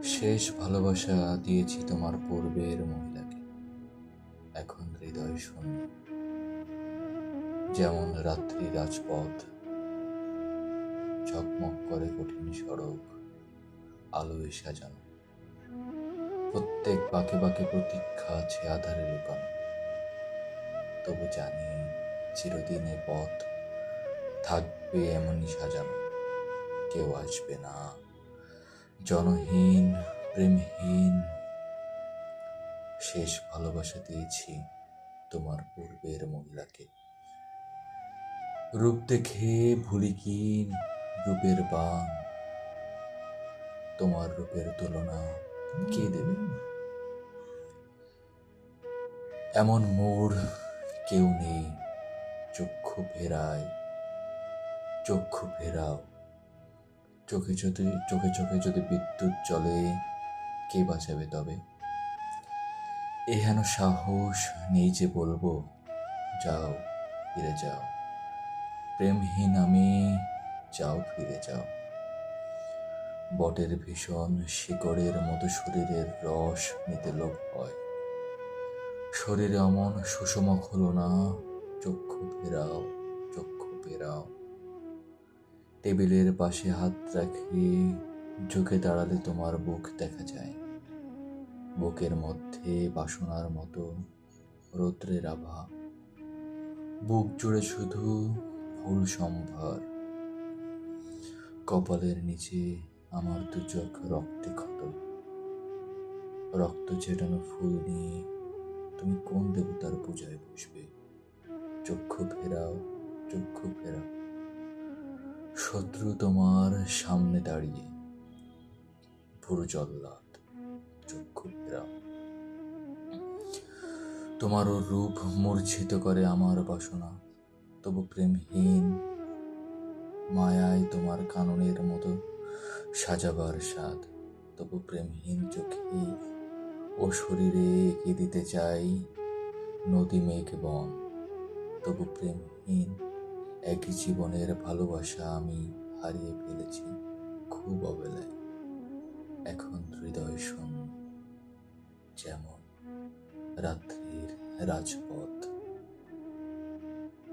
শেষ ভালোবাসা দিয়েছি তোমার পূর্বের মহিলাকে। এখন হৃদয় শূন্য, যেমন রাত্রি রাজপথ। ঝকমক করে কঠিন সড়ক, আলোয় সাজানো। প্রত্যেক বাঁকে বাঁকে প্রতীক্ষা আছে আধারে লুকানো। তবু জানি চিরদিন এ পথ থাকবে এমনই সাজানো। কেউ আসবে না, জনহীন, প্রেমহীন। শেষ ভালোবাসা দিয়েছি তোমার পূর্বের মহিলাকে। রূপ দেখে ভুলি কি রূপের বান, তোমার রূপের তুলনা কে দেবে? এমন মোড় কেউ নেই, চক্ষু ফেরায়, চক্ষু ফেরাও। চোখে চোখে যদি বিদ্যুৎ চলে, কে বাঁচাবে তবে? এহেন সাহস নেই যে বলবো, যাও ফিরে যাও। প্রেমহীন আমি, যাও ফিরে যাও। বটের ভীষণ শিকড়ের মতো শরীরের রস নিতে লোভ হয়। শরীরে অমন সুষমক হলো না, চক্ষু ফেরাও, চক্ষু ফেরাও। টেবিলের পাশে হাত রাখি, ঝুঁকে দাঁড়ালে তোমার বুক দেখা যায়। বুকের মধ্যে বাসনার মতো রৌদ্রের আভা। বুক জুড়ে শুধু ফুল সম্ভার। কপালের নিচে আমার দু চোখ রক্তে ক্ষত। রক্ত ছেটানো ফুল নিয়ে তুমি কোন দেবতার পূজায় বসবে? চক্ষু ফেরাও, চক্ষু ফেরাও। শত্রু তোমার সামনে দাঁড়িয়ে, পুরো জল্লাদ, চক্ষু ফেরাও। তোমারও রূপ মূর্ছিত করে আমার বাসনা, তবু প্রেমহীন। মায়ায় তোমার কাননের মতো সাজাবার স্বাদ, তবু প্রেমহীন চোখে ও শরীরে এঁকে দিতে চাই নদী মেঘ বন। তবু প্রেমহীন একই জীবনের ভালোবাসা আমি হারিয়ে ফেলেছি খুব অবেলায়। এখন হৃদয় শূন্য, যেমন রাত্রির রাজপথ।